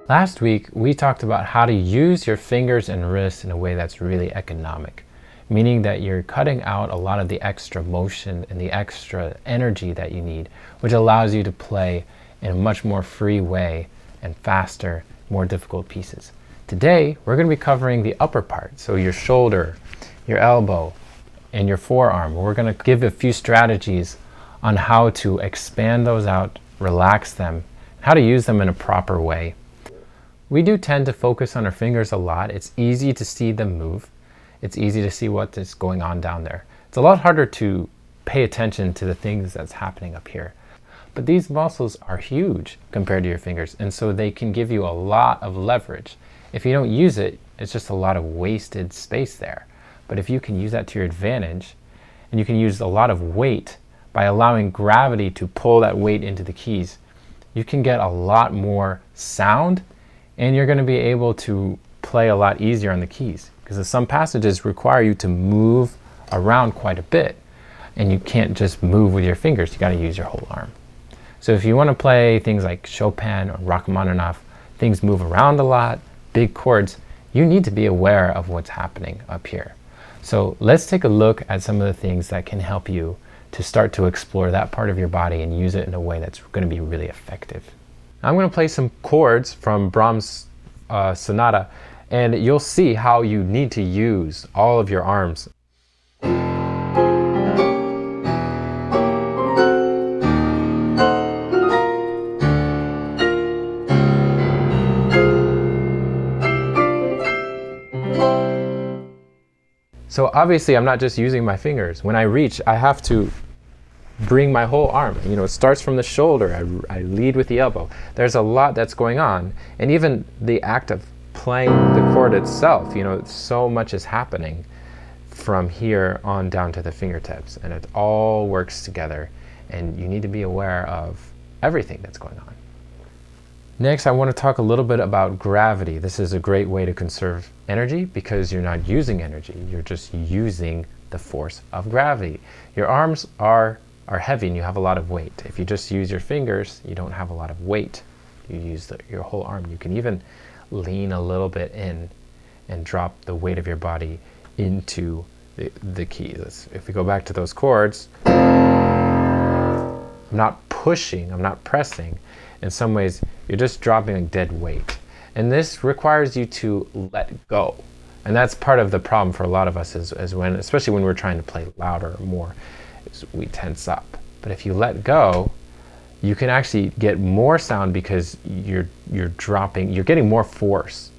Last week, we talked about how to use your fingers and wrists in a way that's really economic, meaning that you're cutting out a lot of the extra motion and the extra energy that you need, which allows you to play in a much more free way and faster, more difficult pieces. Today, we're going to be covering the upper part, so your shoulder, your elbow, and your forearm. We're going to give a few strategies on how to expand those out, relax them, how to use them in a proper way. We do tend to focus on our fingers a lot. It's easy to see them move. It's easy to see what is going on down there. It's a lot harder to pay attention to the things that's happening up here. But these muscles are huge compared to your fingers, and so they can give you a lot of leverage. If you don't use it, it's just a lot of wasted space there. But if you can use that to your advantage, and you can use a lot of weight by allowing gravity to pull that weight into the keys, you can get a lot more sound, and you're going to be able to play a lot easier on the keys, because some passages require you to move around quite a bit, and you can't just move with your fingers. You got to use your whole arm. So if you want to play things like Chopin or Rachmaninoff, things move around a lot, big chords, you need to be aware of what's happening up here. So let's take a look at some of the things that can help you to start to explore that part of your body and use it in a way that's going to be really effective. I'm going to play some chords from Brahms' sonata, and you'll see how you need to use all of your arms. So obviously I'm not just using my fingers. When I reach, I have to bring my whole arm. You know, it starts from the shoulder. I lead with the elbow. There's a lot that's going on. And even the act of playing the chord itself, you know, so much is happening from here on down to the fingertips. And it all works together. And you need to be aware of everything that's going on. Next, I want to talk a little bit about gravity. This is a great way to conserve energy because you're not using energy. You're just using the force of gravity. Your arms are heavy and you have a lot of weight. If you just use your fingers, you don't have a lot of weight. You use your whole arm. You can even lean a little bit in and drop the weight of your body into the keys. If we go back to those chords, I'm not pushing, I'm not pressing. In some ways, you're just dropping a dead weight. And this requires you to let go. And that's part of the problem for a lot of us is when, especially when we're trying to play louder or more, is we tense up. But if you let go, you can actually get more sound because you're getting more force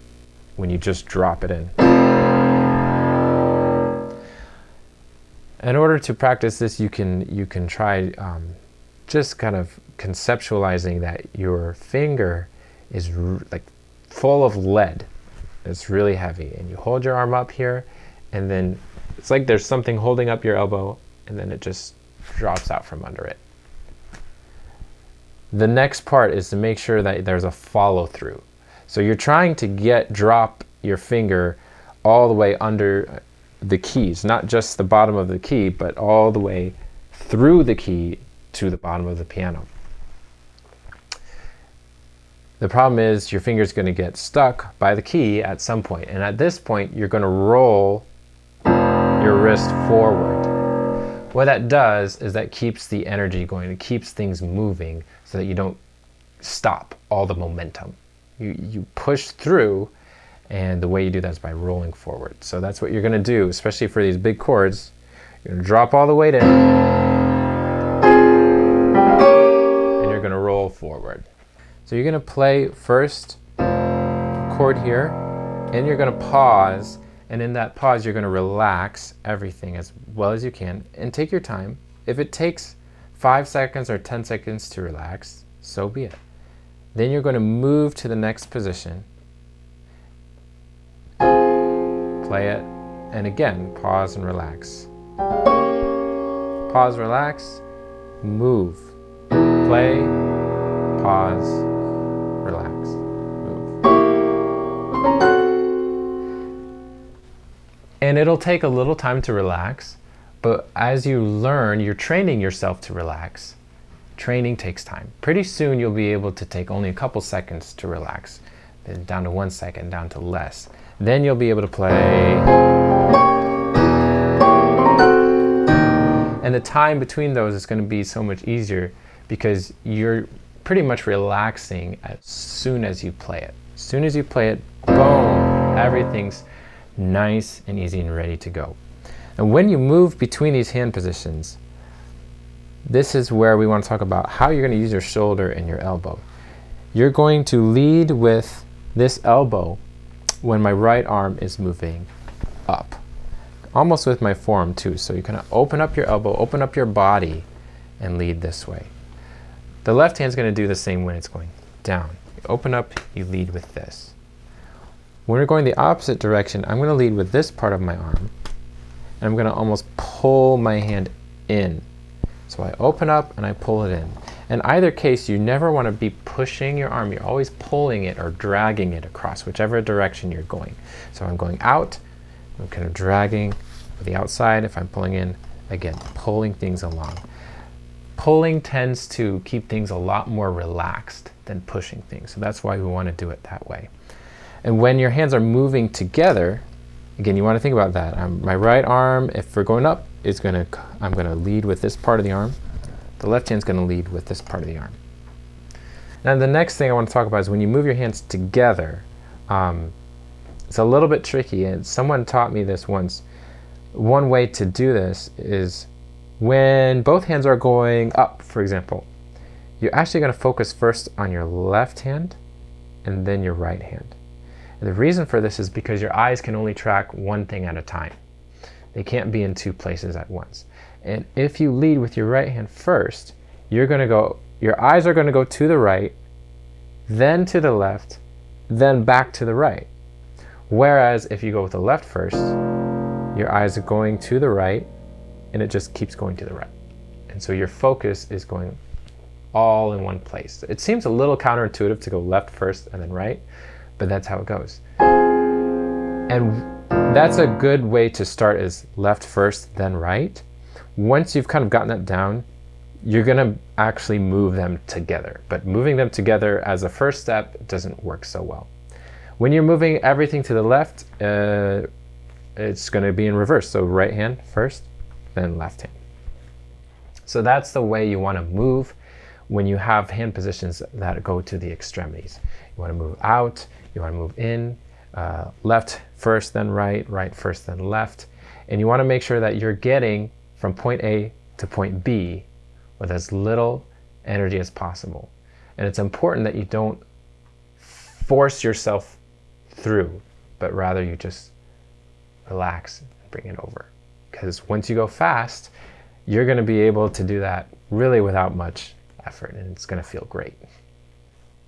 when you just drop it in. In order to practice this, you can try just kind of conceptualizing that your finger is like full of lead. It's really heavy, and you hold your arm up here, and then it's like there's something holding up your elbow, and then it just drops out from under it. The next part is to make sure that there's a follow through. So you're trying to drop your finger all the way under the keys, not just the bottom of the key, but all the way through the key to the bottom of the piano. The problem is your finger's going to get stuck by the key at some point, and at this point you're going to roll your wrist forward. What that does is that keeps the energy going, it keeps things moving so that you don't stop all the momentum. You push through, and the way you do that is by rolling forward. So that's what you're going to do, especially for these big chords. You're going to drop all the weight in, and you're going to roll forward. So you're going to play first chord here, and you're going to pause, and in that pause you're going to relax everything as well as you can, and take your time. If it takes 5 seconds or 10 seconds to relax, so be it. Then you're going to move to the next position, play it, and again pause and relax. Pause, relax, move, play, pause, relax, move. And it'll take a little time to relax, but as you learn, you're training yourself to relax. Training takes time. Pretty soon you'll be able to take only a couple seconds to relax. then down to 1 second, down to less. Then you'll be able to play. And the time between those is going to be so much easier because you're pretty much relaxing as soon as you play it. As soon as you play it, boom, everything's nice and easy and ready to go. And when you move between these hand positions, this is where we want to talk about how you're going to use your shoulder and your elbow. You're going to lead with this elbow when my right arm is moving up. Almost with my forearm too. So you kind of open up your elbow, open up your body, and lead this way. The left hand's going to do the same when it's going down. You open up, you lead with this. When we're going the opposite direction, I'm going to lead with this part of my arm, and I'm going to almost pull my hand in. So I open up and I pull it in. In either case, you never want to be pushing your arm. You're always pulling it or dragging it across, whichever direction you're going. So I'm going out, I'm kind of dragging with the outside. If I'm pulling in, again, pulling things along. Pulling tends to keep things a lot more relaxed than pushing things. So that's why we want to do it that way. And when your hands are moving together, again, you want to think about that. My right arm, if we're going up, I'm going to lead with this part of the arm. The left hand's going to lead with this part of the arm. Now the next thing I want to talk about is when you move your hands together, it's a little bit tricky, and someone taught me this once. One way to do this is when both hands are going up, for example, you're actually going to focus first on your left hand and then your right hand. And the reason for this is because your eyes can only track one thing at a time. They can't be in two places at once. And if you lead with your right hand first, your eyes are going to go to the right, then to the left, then back to the right. Whereas if you go with the left first, your eyes are going to the right, and it just keeps going to the right. And so your focus is going all in one place. It seems a little counterintuitive to go left first and then right, but that's how it goes. And that's a good way to start, is left first, then right. Once you've kind of gotten that down, you're going to actually move them together. But moving them together as a first step doesn't work so well. When you're moving everything to the left, it's going to be in reverse. So right hand first, then left hand. So that's the way you want to move when you have hand positions that go to the extremities. You want to move out, you want to move in, left first, then right, right first, then left. And you want to make sure that you're getting from point A to point B with as little energy as possible. And it's important that you don't force yourself through, but rather you just relax and bring it over. Because once you go fast, you're going to be able to do that really without much effort, and it's going to feel great.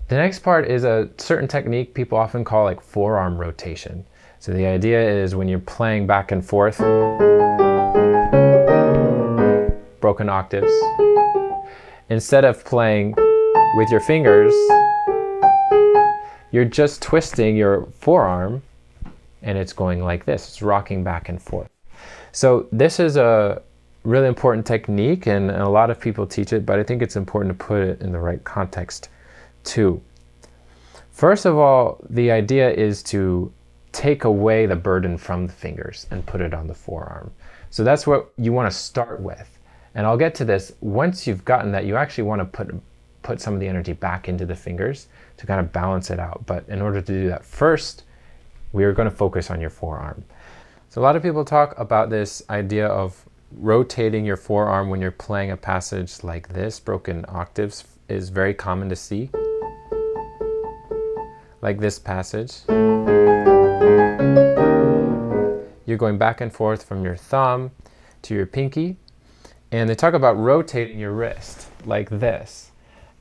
The next part is a certain technique people often call like forearm rotation. So the idea is when you're playing back and forth, broken octaves, instead of playing with your fingers, you're just twisting your forearm and it's going like this. It's rocking back and forth. So this is a really important technique, and a lot of people teach it, but I think it's important to put it in the right context too. First of all, the idea is to take away the burden from the fingers and put it on the forearm. So that's what you want to start with. And I'll get to this. Once you've gotten that, you actually want to put some of the energy back into the fingers to kind of balance it out. But in order to do that, first, we are going to focus on your forearm. So a lot of people talk about this idea of rotating your forearm when you're playing a passage like this. Broken octaves is very common to see. Like this passage. You're going back and forth from your thumb to your pinky. And they talk about rotating your wrist like this.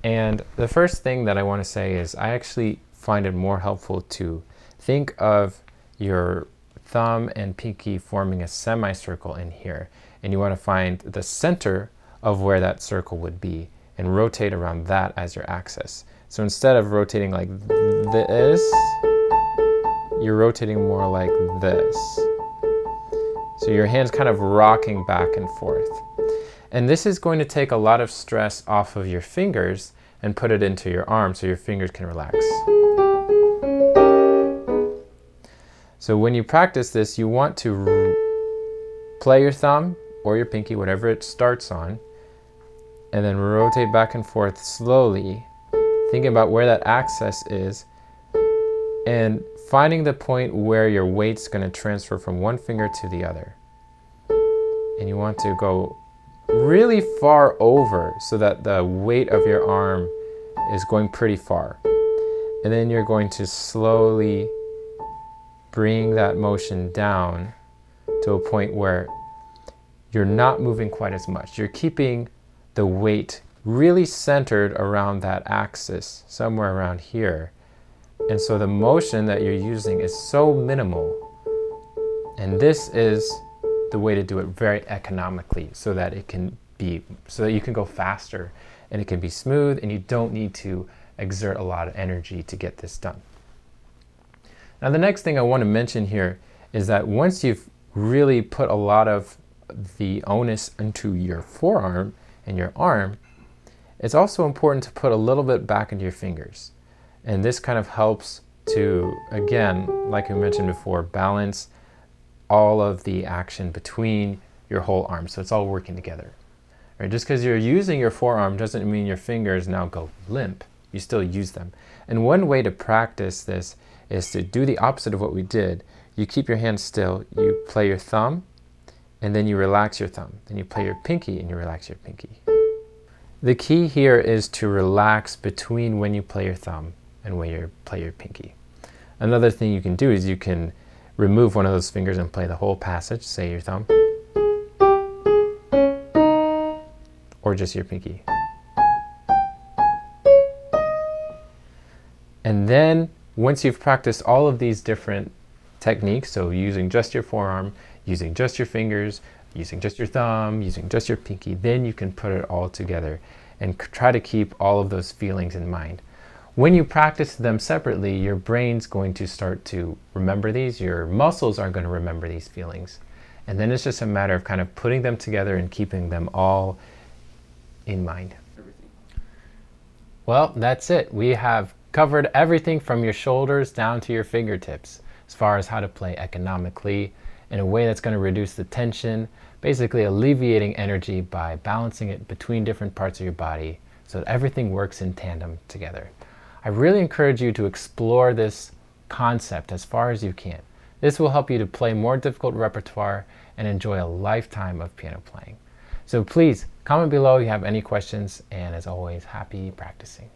And the first thing that I want to say is I actually find it more helpful to think of your thumb and pinky forming a semicircle in here. And you want to find the center of where that circle would be and rotate around that as your axis. So instead of rotating like this, you're rotating more like this. So your hand's kind of rocking back and forth. And this is going to take a lot of stress off of your fingers and put it into your arm so your fingers can relax. So when you practice this, you want to play your thumb or your pinky, whatever it starts on, and then rotate back and forth slowly, thinking about where that axis is, and finding the point where your weight's going to transfer from one finger to the other. And you want to go really far over so that the weight of your arm is going pretty far. And then you're going to slowly bring that motion down to a point where you're not moving quite as much. You're keeping the weight really centered around that axis, somewhere around here. And so the motion that you're using is so minimal. And this is the way to do it very economically so that you can go faster and it can be smooth and you don't need to exert a lot of energy to get this done. Now the next thing I want to mention here is that once you've really put a lot of the onus into your forearm and your arm, it's also important to put a little bit back into your fingers. And this kind of helps to, again, like I mentioned before, balance all of the action between your whole arm. So it's all working together. Right? Just because you're using your forearm doesn't mean your fingers now go limp. You still use them. And one way to practice this is to do the opposite of what we did. You keep your hand still, you play your thumb, and then you relax your thumb. Then you play your pinky and you relax your pinky. The key here is to relax between when you play your thumb and when you play your pinky. Another thing you can do is you can remove one of those fingers and play the whole passage, say your thumb, or just your pinky. And then once you've practiced all of these different techniques, so using just your forearm, using just your fingers, using just your thumb, using just your pinky, then you can put it all together and try to keep all of those feelings in mind. When you practice them separately, your brain's going to start to remember these, your muscles are going to remember these feelings. And then it's just a matter of kind of putting them together and keeping them all in mind. Well, that's it. We have covered everything from your shoulders down to your fingertips as far as how to play economically in a way that's going to reduce the tension, basically alleviating energy by balancing it between different parts of your body so that everything works in tandem together. I really encourage you to explore this concept as far as you can. This will help you to play more difficult repertoire and enjoy a lifetime of piano playing. So please comment below if you have any questions, and as always, happy practicing.